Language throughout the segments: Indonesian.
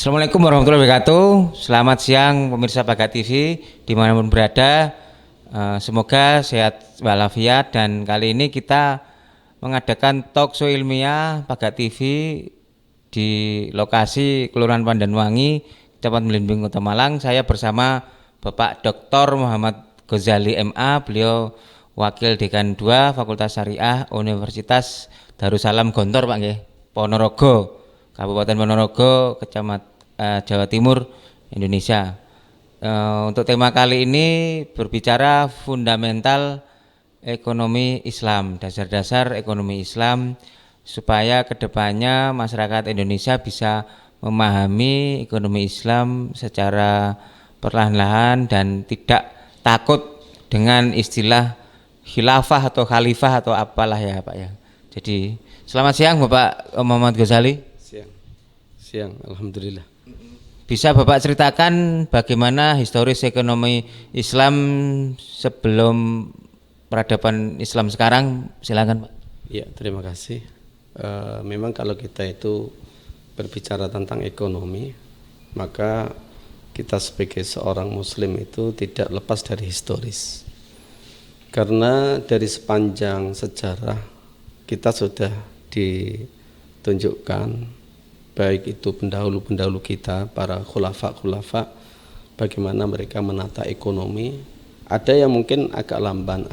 Assalamualaikum warahmatullahi wabarakatuh. Selamat siang pemirsa Baga TV dimanapun berada. Semoga sehat walafiat, dan kali ini kita mengadakan talk show ilmiah Baga TV di lokasi Kelurahan Pandanwangi, Kecamatan Belimbing, Kota Malang. Saya bersama Bapak Dr. Muhammad Ghazali MA, beliau Wakil Dekan 2 Fakultas Syariah Universitas Darussalam Gontor, Pak nggih, Ponorogo, Kabupaten Ponorogo, Jawa Timur, Indonesia. Untuk tema kali ini berbicara fundamental ekonomi Islam, dasar-dasar ekonomi Islam, supaya kedepannya masyarakat Indonesia bisa memahami ekonomi Islam secara perlahan-lahan dan tidak takut dengan istilah khilafah atau khalifah atau apalah ya Pak ya. Jadi selamat siang Bapak Muhammad Ghazali. Siang, alhamdulillah. Bisa Bapak ceritakan bagaimana historis ekonomi Islam sebelum peradaban Islam sekarang? Silakan Pak. Ya, terima kasih. Memang kalau kita itu berbicara tentang ekonomi, maka kita sebagai seorang muslim itu tidak lepas dari historis. Karena dari sepanjang sejarah kita sudah ditunjukkan, baik itu pendahulu-pendahulu kita, para khulafa, bagaimana mereka menata ekonomi. Ada yang mungkin agak lamban,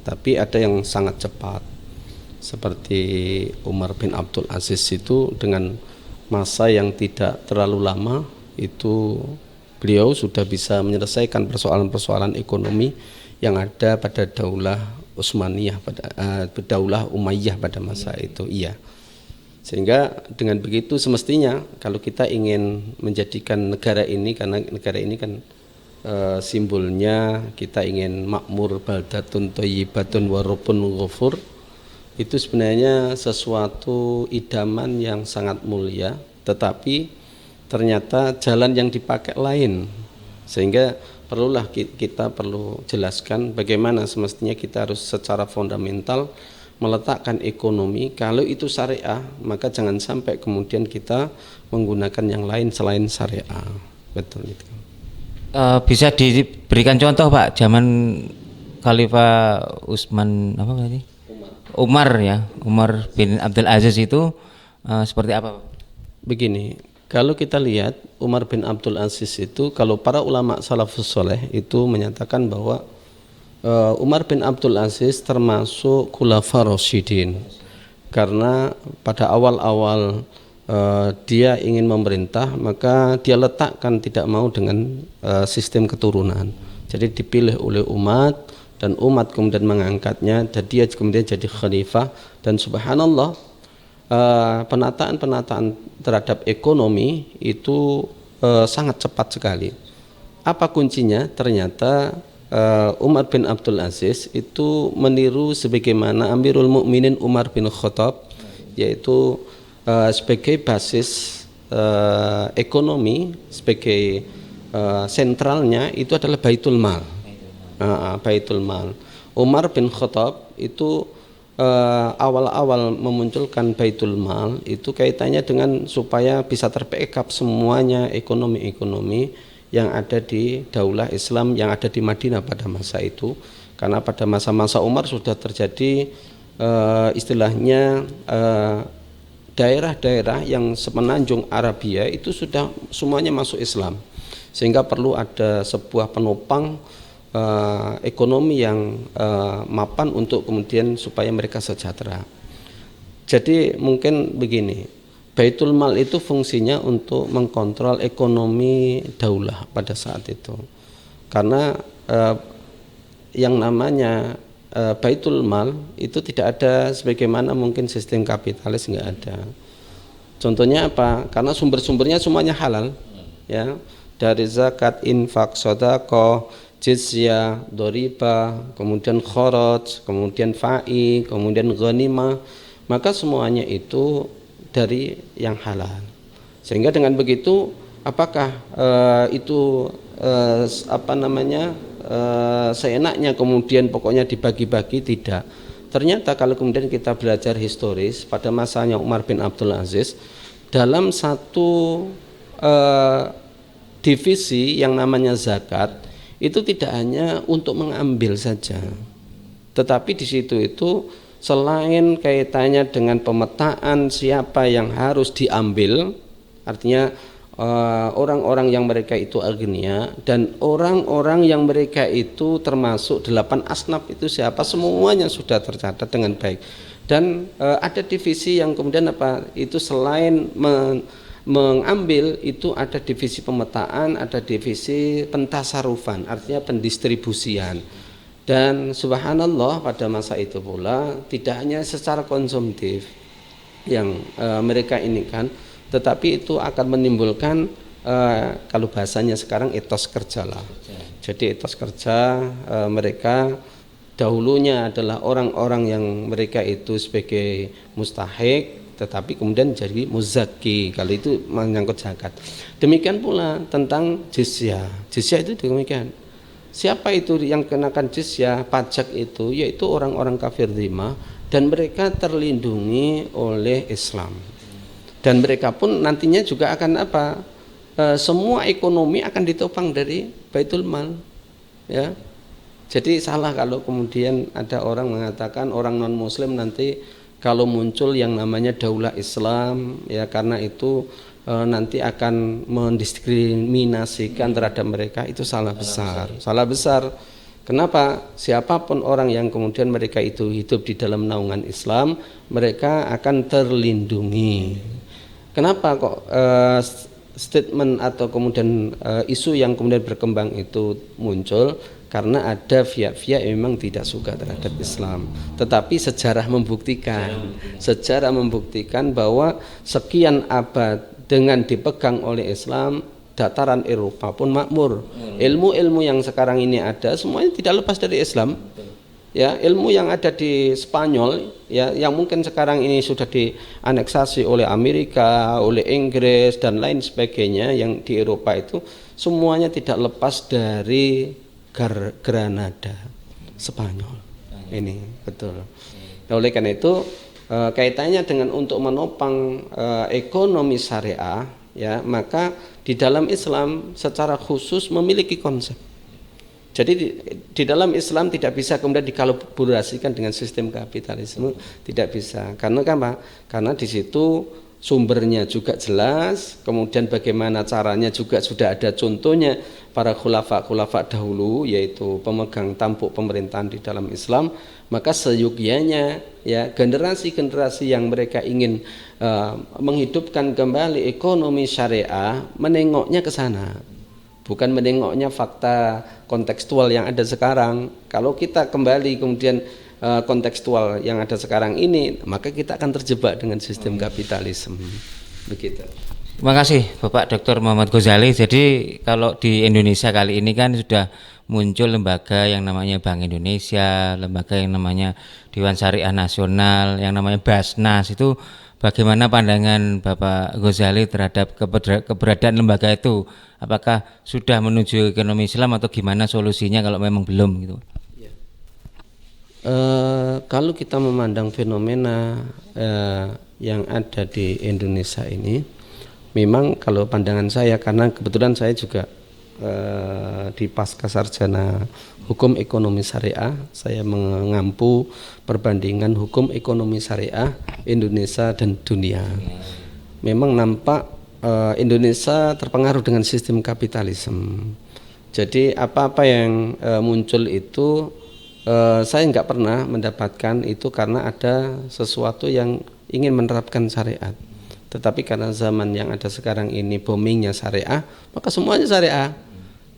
tapi ada yang sangat cepat. Seperti Umar bin Abdul Aziz itu dengan masa yang tidak terlalu lama, itu beliau sudah bisa menyelesaikan persoalan-persoalan ekonomi yang ada pada Daulah Utsmaniyah, Daulah Umayyah pada masa itu. Iya. Sehingga dengan begitu semestinya kalau kita ingin menjadikan negara ini, karena negara ini kan simbolnya kita ingin makmur, baldatun thayyibatun wa rabbun ghafur, itu sebenarnya sesuatu idaman yang sangat mulia, tetapi ternyata jalan yang dipakai lain. Sehingga perlulah kita perlu jelaskan bagaimana semestinya kita harus secara fundamental meletakkan ekonomi. Kalau itu syariah, maka jangan sampai kemudian kita menggunakan yang lain selain syariah. Betul itu. Bisa diberikan contoh Pak, zaman Khalifah Utsman apa tadi? Umar ya, Umar bin Abdul Aziz itu seperti apa? Begini, kalau kita lihat Umar bin Abdul Aziz itu, kalau para ulama salafus soleh itu menyatakan bahwa Umar bin Abdul Aziz termasuk khulafa rasyidin, karena pada awal-awal dia ingin memerintah, maka dia letakkan tidak mau dengan sistem keturunan. Jadi dipilih oleh umat, dan umat kemudian mengangkatnya, dan dia kemudian jadi khalifah. Dan subhanallah, penataan terhadap ekonomi itu sangat cepat sekali. Apa kuncinya? Ternyata Umar bin Abdul Aziz itu meniru sebagaimana Amirul Mukminin Umar bin Khattab, yaitu sebagai basis ekonomi, sebagai sentralnya itu adalah Baitul Mal. Baitul Mal. Umar bin Khattab itu awal-awal memunculkan Baitul Mal itu kaitannya dengan supaya bisa terbackup semuanya ekonomi-ekonomi yang ada di Daulah Islam yang ada di Madinah pada masa itu. Karena pada masa-masa Umar sudah terjadi istilahnya daerah-daerah yang semenanjung Arabia itu sudah semuanya masuk Islam, sehingga perlu ada sebuah penopang ekonomi yang mapan untuk kemudian supaya mereka sejahtera. Jadi mungkin begini, Baitul Mal itu fungsinya untuk mengkontrol ekonomi daulah pada saat itu. Karena yang namanya Baitul Mal itu tidak ada sebagaimana mungkin sistem kapitalis, nggak ada. Contohnya apa? Karena sumber-sumbernya semuanya halal, ya, dari zakat, infak, sedekah, jizyah, dhariba, kemudian kharaj, kemudian fa'i, kemudian ghanimah, maka semuanya itu dari yang halal. Sehingga dengan begitu apakah itu seenaknya kemudian pokoknya dibagi-bagi? Tidak. Ternyata kalau kemudian kita belajar historis pada masanya Umar bin Abdul Aziz, dalam satu divisi yang namanya zakat itu tidak hanya untuk mengambil saja, tetapi di situ itu selain kaitannya dengan pemetaan siapa yang harus diambil, artinya orang-orang yang mereka itu agnia dan orang-orang yang mereka itu termasuk 8 asnaf itu siapa, semuanya sudah tercatat dengan baik. Dan ada divisi yang kemudian itu selain mengambil itu ada divisi pemetaan, ada divisi pentasarufan, artinya pendistribusian. Dan subhanallah pada masa itu pula tidak hanya secara konsumtif yang mereka ini kan, tetapi itu akan menimbulkan kalau bahasanya sekarang etos kerja lah. Jadi etos kerja mereka dahulunya adalah orang-orang yang mereka itu sebagai mustahik, tetapi kemudian jadi muzaki kalau itu menyangkut zakat. Demikian pula tentang jizyah. Jizyah itu demikian. Siapa itu yang kenakan jizyah, pajak itu, yaitu orang-orang kafir dhimah dan mereka terlindungi oleh Islam. Dan mereka pun nantinya juga akan semua ekonomi akan ditopang dari Baitul Mal. Ya. Jadi salah kalau kemudian ada orang mengatakan orang non muslim nanti kalau muncul yang namanya daulah Islam, ya karena itu nanti akan mendiskriminasikan terhadap mereka, itu salah besar. Kenapa? Siapapun orang yang kemudian mereka itu hidup di dalam naungan Islam, mereka akan terlindungi. Kenapa kok statement atau kemudian isu yang kemudian berkembang itu muncul? Karena ada pihak-pihak yang memang tidak suka terhadap Islam. Tetapi sejarah membuktikan bahwa sekian abad dengan dipegang oleh Islam, dataran Eropa pun makmur. Ilmu-ilmu yang sekarang ini ada semuanya tidak lepas dari Islam. Ya, ilmu yang ada di Spanyol, ya, yang mungkin sekarang ini sudah dianeksasi oleh Amerika, oleh Inggris dan lain sebagainya yang di Eropa itu semuanya tidak lepas dari Granada, Spanyol. Ini betul. Oleh karena itu kaitannya dengan untuk menopang ekonomi syariah, ya, maka di dalam Islam secara khusus memiliki konsep. Jadi di dalam Islam tidak bisa kemudian dikolaborasikan dengan sistem kapitalisme, tidak bisa. Karena apa? Karena di situ sumbernya juga jelas, kemudian bagaimana caranya juga sudah ada contohnya para khulafa dahulu, yaitu pemegang tampuk pemerintahan di dalam Islam. Maka seyogyanya, ya, generasi-generasi yang mereka ingin menghidupkan kembali ekonomi syariah menengoknya ke sana, bukan menengoknya fakta kontekstual yang ada sekarang. Kalau kita kembali kemudian kontekstual yang ada sekarang ini, maka kita akan terjebak dengan sistem kapitalisme. Begitu. Terima kasih Bapak Dr. Muhammad Ghazali. Jadi kalau di Indonesia kali ini kan sudah muncul lembaga yang namanya Bank Indonesia, lembaga yang namanya Dewan Syariah Nasional, yang namanya Basnas. Itu bagaimana pandangan Bapak Ghazali terhadap keberadaan lembaga itu? Apakah sudah menuju ekonomi Islam atau gimana solusinya kalau memang belum gitu? Kalau kita memandang fenomena yang ada di Indonesia ini, memang kalau pandangan saya, karena kebetulan saya juga di pasca sarjana hukum ekonomi syariah, saya mengampu perbandingan hukum ekonomi syariah Indonesia dan dunia. Memang nampak Indonesia terpengaruh dengan sistem kapitalisme. Jadi apa-apa yang muncul itu saya nggak pernah mendapatkan itu karena ada sesuatu yang ingin menerapkan syariat. Tetapi karena zaman yang ada sekarang ini boomingnya syariah, maka semuanya syariah.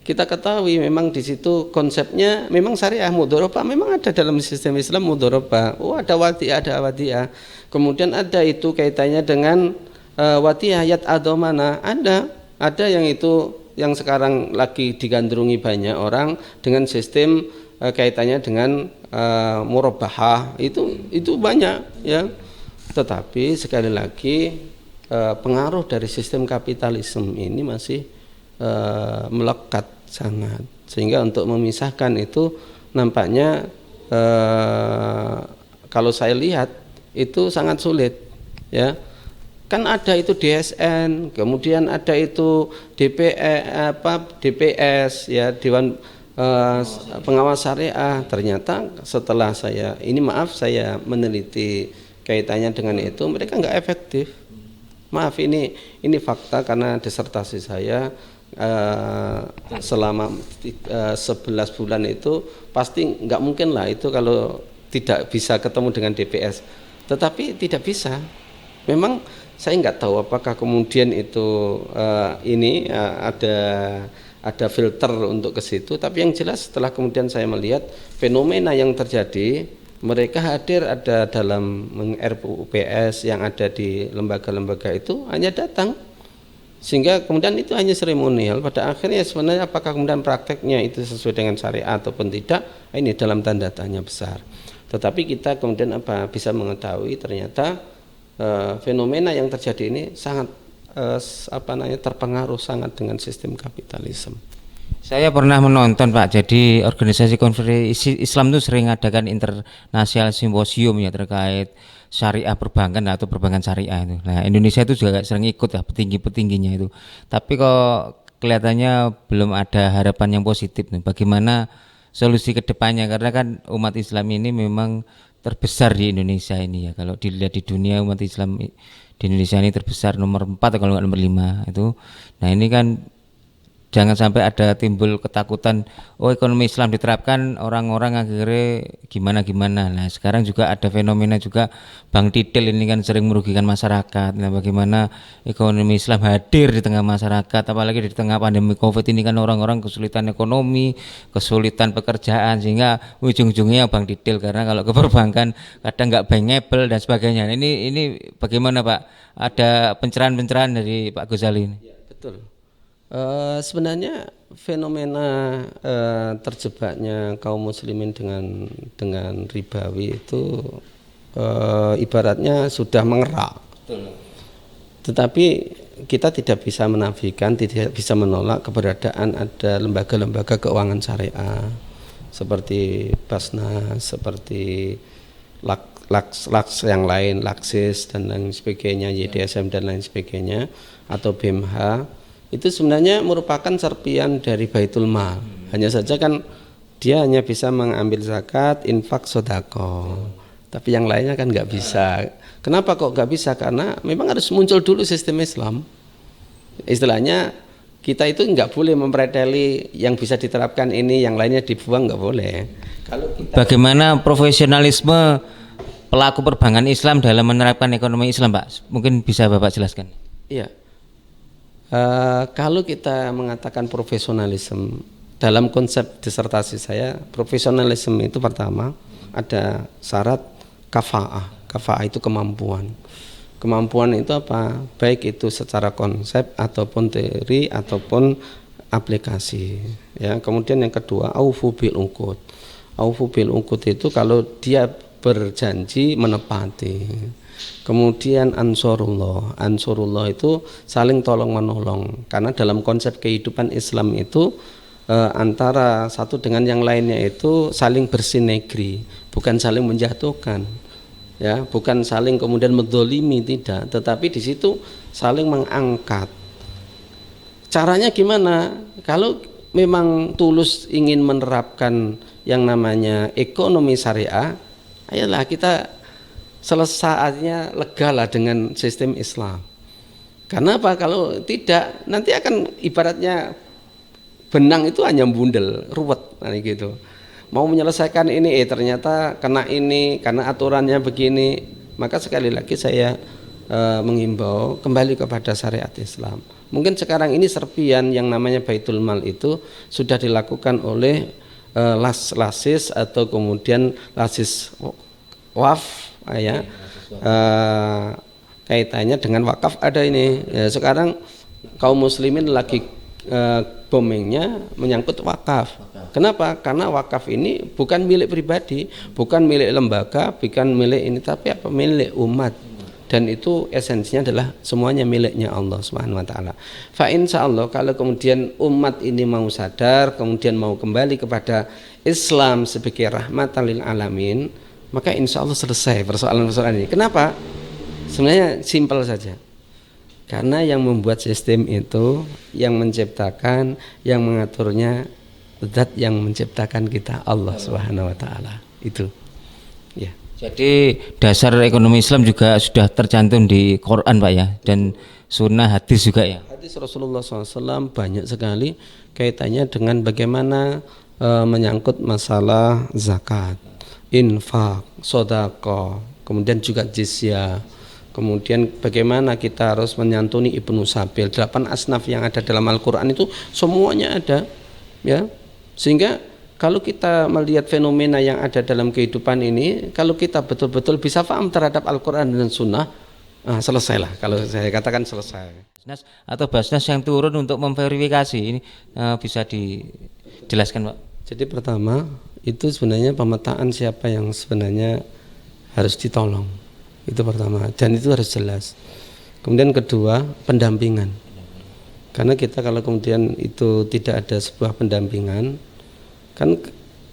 Kita ketahui memang di situ konsepnya memang syariah, mudharabah memang ada dalam sistem Islam mudharabah. Oh, ada wadiah. Kemudian ada itu kaitannya dengan wadiah yat adomana, ada yang itu yang sekarang lagi digandrungi banyak orang dengan sistem kaitannya dengan murabahah, itu banyak, ya. Tetapi sekali lagi pengaruh dari sistem kapitalisme ini masih melekat sangat, sehingga untuk memisahkan itu nampaknya kalau saya lihat itu sangat sulit, ya. Kan ada itu DSN, kemudian ada itu DPS ya, Dewan Pengawas Syariah. Ternyata setelah saya meneliti kaitannya dengan itu, mereka nggak efektif. Maaf, ini fakta karena disertasi saya selama 11 bulan itu pasti nggak mungkin lah itu kalau tidak bisa ketemu dengan DPS. Tetapi tidak bisa. Memang saya nggak tahu apakah kemudian itu ada filter untuk ke situ, tapi yang jelas setelah kemudian saya melihat fenomena yang terjadi, mereka hadir ada dalam RUPS yang ada di lembaga-lembaga itu hanya datang, sehingga kemudian itu hanya seremonial. Pada akhirnya sebenarnya apakah kemudian prakteknya itu sesuai dengan syariat ataupun tidak, ini dalam tanda tanya besar. Tetapi kita kemudian bisa mengetahui ternyata fenomena yang terjadi ini sangat terpengaruh sangat dengan sistem kapitalisme. Saya pernah menonton Pak, jadi organisasi konferensi Islam itu sering adakan internasional simposium ya terkait syariah perbankan atau perbankan syariah itu. Nah, Indonesia itu juga sering ikut ya, petinggi-petingginya itu. Tapi kok kelihatannya belum ada harapan yang positif nih. Bagaimana solusi ke depannya, karena kan umat Islam ini memang terbesar di Indonesia ini ya. Kalau dilihat di dunia, umat Islam di Indonesia ini terbesar nomor 4 atau kalau nggak nomor 5 itu. Nah, ini kan jangan sampai ada timbul ketakutan, oh ekonomi Islam diterapkan orang-orang akhirnya gimana-gimana. Nah, sekarang juga ada fenomena juga Bang Titil ini kan sering merugikan masyarakat. Nah, bagaimana ekonomi Islam hadir di tengah masyarakat, apalagi di tengah pandemi Covid ini kan orang-orang kesulitan ekonomi, kesulitan pekerjaan, sehingga ujung-ujungnya Bang Titil, karena kalau ke perbankan kadang nggak bankable dan sebagainya. Ini bagaimana Pak? Ada pencerahan-pencerahan dari Pak Ghazali ini? Ya, betul. Sebenarnya fenomena terjebaknya kaum muslimin dengan ribawi itu ibaratnya sudah mengerak. Tetapi kita tidak bisa menafikan, tidak bisa menolak keberadaan ada lembaga-lembaga keuangan syariah seperti Basnas, seperti Laks yang lain, Laksis dan lain sebagainya, YDSM dan lain sebagainya, atau BMH. Itu sebenarnya merupakan serpian dari Baitul Mal. Hanya saja kan dia hanya bisa mengambil zakat, infak, sedekah. Tapi yang lainnya kan nggak bisa. Kenapa kok nggak bisa? Karena memang harus muncul dulu sistem Islam. Istilahnya kita itu nggak boleh mempreteli yang bisa diterapkan ini, yang lainnya dibuang, nggak boleh. Kalau kita... Bagaimana profesionalisme pelaku perbankan Islam dalam menerapkan ekonomi Islam, Pak? Mungkin bisa Bapak jelaskan. Iya. Kalau kita mengatakan profesionalisme, dalam konsep disertasi saya, profesionalisme itu pertama ada syarat kafaah. Kafaah itu kemampuan. Kemampuan itu apa? Baik itu secara konsep ataupun teori ataupun aplikasi. Ya, kemudian yang kedua, aufu bil uqud. Aufu bil uqud itu kalau dia berjanji menepati. Kemudian ansurullah itu saling tolong menolong, karena dalam konsep kehidupan Islam itu antara satu dengan yang lainnya itu saling bersinergi, bukan saling menjatuhkan, ya, bukan saling kemudian mendolimi, tidak, tetapi di situ saling mengangkat. Caranya gimana? Kalau memang tulus ingin menerapkan yang namanya ekonomi syariah, ayolah kita selesainya legalah dengan sistem Islam. Karena apa? Kalau tidak, nanti akan ibaratnya benang itu hanya bundel, ruwet, gitu. Mau menyelesaikan ini, ternyata kena ini, karena aturannya begini. Maka sekali lagi saya mengimbau kembali kepada syariat Islam. Mungkin sekarang ini serpian yang namanya Baitul Mal itu sudah dilakukan oleh Lasis atau kemudian Lasis Waf, ya, kaitannya dengan wakaf ada ini. Ya, sekarang kaum muslimin lagi boomingnya menyangkut wakaf. Kenapa? Karena wakaf ini bukan milik pribadi, bukan milik lembaga, bukan milik ini, tapi apa? Milik umat. Dan itu esensinya adalah semuanya miliknya Allah Subhanahu wa taala. Fa insyaallah kalau kemudian umat ini mau sadar, kemudian mau kembali kepada Islam sebagai rahmatan lil alamin, maka insya Allah selesai persoalan-persoalan ini. Kenapa? Sebenarnya simpel saja. Karena yang membuat sistem itu, yang menciptakan, yang mengaturnya zat yang menciptakan kita, Allah Subhanahu wa taala. Itu. Ya. Jadi dasar ekonomi Islam juga sudah tercantum di Quran Pak ya, dan sunnah hadis juga ya. Hadis Rasulullah SAW banyak sekali kaitannya dengan bagaimana menyangkut masalah zakat, infak, sedekah, kemudian juga jizyah. Kemudian bagaimana kita harus menyantuni Ibnu Sabil, 8 asnaf yang ada dalam Al-Quran itu semuanya ada, ya. Sehingga kalau kita melihat fenomena yang ada dalam kehidupan ini, kalau kita betul-betul bisa paham terhadap Al-Quran dan Sunnah, selesailah. Kalau saya katakan selesai. Basnas atau Basnas yang turun untuk memverifikasi ini bisa dijelaskan Pak? Jadi pertama itu sebenarnya pemetaan siapa yang sebenarnya harus ditolong. Itu pertama, dan itu harus jelas. Kemudian kedua, pendampingan. Karena kita kalau kemudian itu tidak ada sebuah pendampingan, kan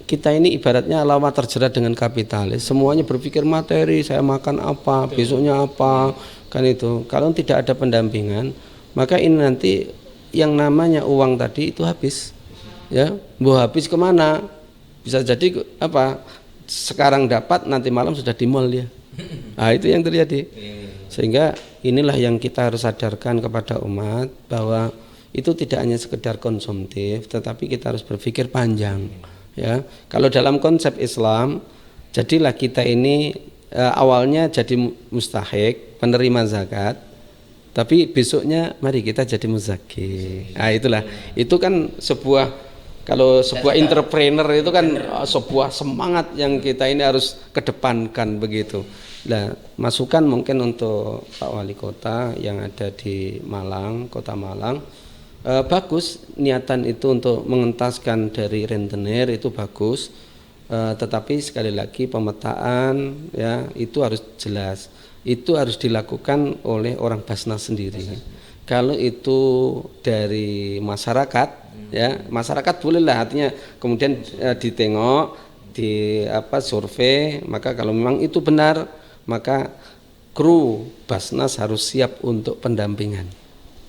kita ini ibaratnya lama terjerat dengan kapitalis, semuanya berpikir materi, saya makan apa, besoknya apa, kan itu. Kalau tidak ada pendampingan, maka ini nanti yang namanya uang tadi itu habis, ya. Mau habis kemana? Bisa jadi apa? Sekarang dapat, nanti malam sudah di mall dia. Nah, itu yang terjadi. Sehingga inilah yang kita harus sadarkan kepada umat, bahwa itu tidak hanya sekedar konsumtif, tetapi kita harus berpikir panjang, ya. Kalau dalam konsep Islam, jadilah kita ini awalnya jadi mustahik, penerima zakat, tapi besoknya mari kita jadi muzaki. Nah, itulah. Itu kan sebuah, kalau sebuah entrepreneur itu kan sebuah semangat yang kita ini harus kedepankan begitu. Nah, masukan mungkin untuk Pak Wali Kota yang ada di Malang, Kota Malang, bagus niatan itu untuk mengentaskan dari rentenir itu bagus, tetapi sekali lagi pemetaan ya itu harus jelas, itu harus dilakukan oleh orang Basnas sendiri. Kalau itu dari masyarakat, ya masyarakat bolehlah, artinya kemudian ditengok di survei, maka kalau memang itu benar, maka kru Basnas harus siap untuk pendampingan.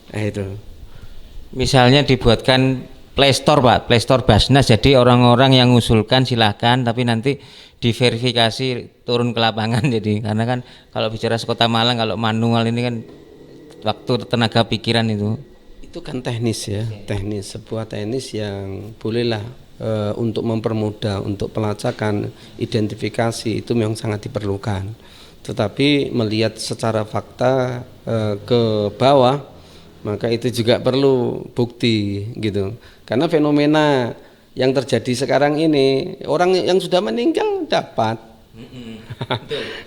Nah, itu. Misalnya dibuatkan Playstore Pak, Playstore Basnas, jadi orang-orang yang mengusulkan silahkan, tapi nanti diverifikasi turun ke lapangan. Jadi karena kan kalau bicara Kota Malang, kalau manual ini kan waktu, tenaga, pikiran itu kan teknis ya, teknis, sebuah teknis yang bolehlah untuk mempermudah, untuk pelacakan, identifikasi itu memang sangat diperlukan. Tetapi melihat secara fakta ke bawah, maka itu juga perlu bukti gitu. Karena fenomena yang terjadi sekarang ini, orang yang sudah meninggal dapat.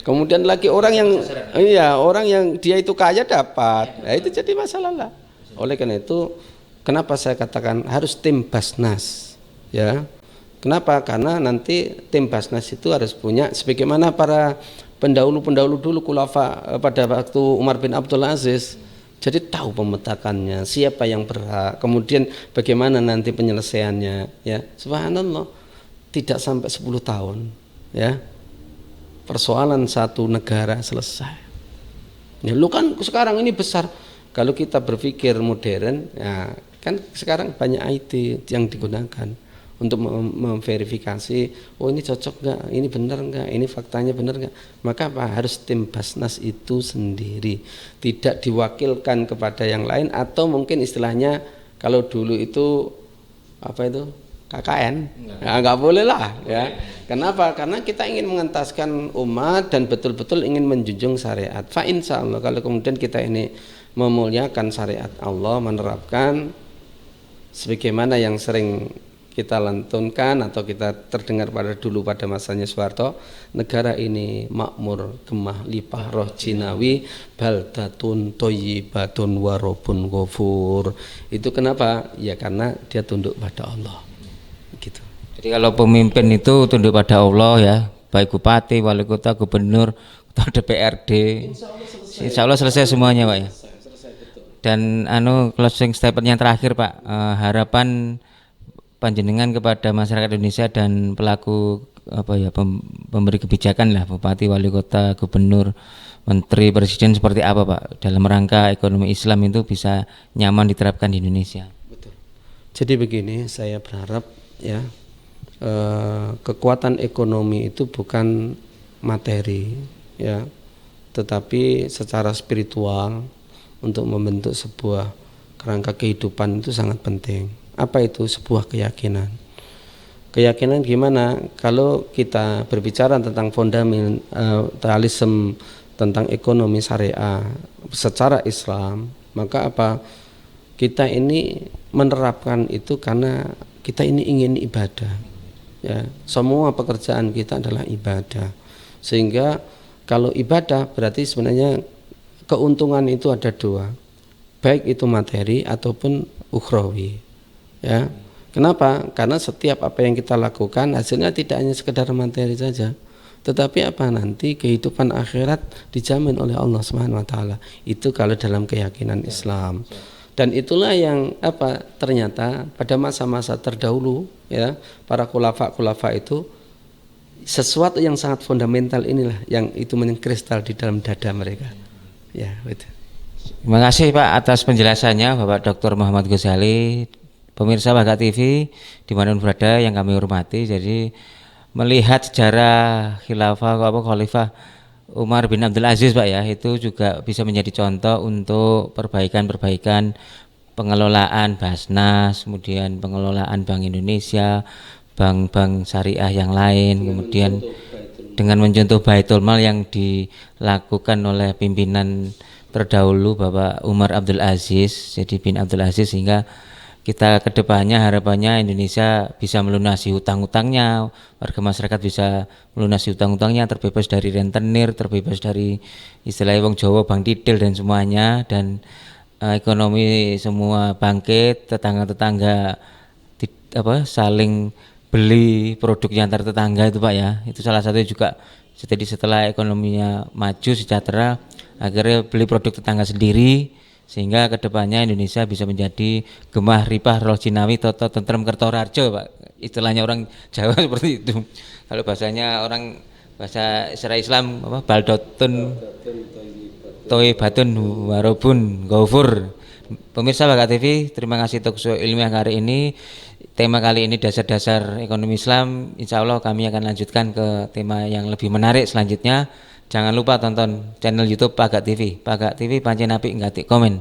Kemudian lagi orang yang dia itu kaya dapat. Nah, itu jadi masalah lah. Oleh karena itu, kenapa saya katakan harus tim Basnas, ya? Kenapa? Karena nanti tim Basnas itu harus punya, sebagaimana para pendahulu dulu khulafa pada waktu Umar bin Abdul Aziz. Jadi tahu pemetakannya, siapa yang berhak, kemudian bagaimana nanti penyelesaiannya, ya. Subhanallah, tidak sampai 10 tahun, ya. Persoalan satu negara selesai. Ya, lu kan sekarang ini besar. Kalau kita berpikir modern, ya kan sekarang banyak IT yang digunakan untuk memverifikasi, oh ini cocok nggak, ini benar nggak, ini faktanya benar nggak. Maka apa? Harus tim Basnas itu sendiri, tidak diwakilkan kepada yang lain, atau mungkin istilahnya kalau dulu itu apa itu KKN, ya, nggak boleh lah, ya. Kenapa? Karena kita ingin mengentaskan umat dan betul-betul ingin menjunjung syariat. Fa insya Allah kalau kemudian kita ini memuliakan syariat Allah, menerapkan sebagaimana yang sering kita lantunkan atau kita terdengar pada masanya Soeharto, negara ini makmur, gemah, lipah, roh jinawi, baldatun thayyibatun warobun ghafur. Itu kenapa? Ya karena dia tunduk pada Allah. Gitu. Jadi kalau pemimpin itu tunduk pada Allah ya, baik bupati, wali kota, gubernur, ketua DPRD, insya Allah selesai semuanya Pak ya. Dan closing statement yang terakhir Pak, harapan panjenengan kepada masyarakat Indonesia dan pelaku pemberi kebijakan lah, bupati, wali kota, gubernur, menteri, presiden seperti apa Pak dalam rangka ekonomi Islam itu bisa nyaman diterapkan di Indonesia. Betul. Jadi begini, saya berharap ya kekuatan ekonomi itu bukan materi ya, tetapi secara spiritual untuk membentuk sebuah kerangka kehidupan itu sangat penting. Apa itu? Sebuah keyakinan. Keyakinan gimana? Kalau kita berbicara tentang fundamentalisme, tentang ekonomi syariah secara Islam, maka apa? Kita ini menerapkan itu karena kita ini ingin ibadah. Ya, semua pekerjaan kita adalah ibadah. Sehingga kalau ibadah berarti sebenarnya keuntungan itu ada dua, baik itu materi ataupun ukhrawi. Ya, kenapa? Karena setiap apa yang kita lakukan hasilnya tidak hanya sekedar materi saja, tetapi apa nanti kehidupan akhirat dijamin oleh Allah Subhanahu wa taala. Itu kalau dalam keyakinan Islam. Dan itulah yang ternyata pada masa-masa terdahulu ya, para khulafa itu sesuatu yang sangat fundamental inilah yang itu mengkristal di dalam dada mereka. Ya, betul. Terima kasih Pak atas penjelasannya Bapak Dr. Muhammad Ghazali. Pemirsa Bagat TV dimanapun berada yang kami hormati, jadi melihat sejarah Khalifah Umar bin Abdul Aziz Pak ya, itu juga bisa menjadi contoh untuk perbaikan pengelolaan Basnas, kemudian pengelolaan Bank Indonesia, bank-bank syariah yang lain, kemudian dengan mencontoh Baitul Mal yang dilakukan oleh pimpinan terdahulu Bapak Umar Abdul Aziz, jadi bin Abdul Aziz, sehingga kita kedepannya harapannya Indonesia bisa melunasi hutang-hutangnya, warga masyarakat bisa melunasi hutang-hutangnya, terbebas dari rentenir, terbebas dari istilahnya wong Jawa bang tidil dan semuanya, dan ekonomi semua bangkit, tetangga-tetangga saling beli produknya antar tetangga itu Pak ya. Itu salah satu juga, jadi setelah ekonominya maju sejahtera, akhirnya beli produk tetangga sendiri, sehingga kedepannya Indonesia bisa menjadi gemah ripah roh jinawi toto tentrem kertorarjo Pak, istilahnya orang Jawa seperti itu. Kalau bahasanya bahasa Islam baldotun toibatun warobun gofur. Pemirsa Bagat TV, terima kasih talkshow ilmiah hari ini. Tema kali ini dasar-dasar ekonomi Islam. Insya Allah kami akan lanjutkan ke tema yang lebih menarik selanjutnya. Jangan lupa tonton channel YouTube Bagat TV. Bagat TV pancen apik nggak komen.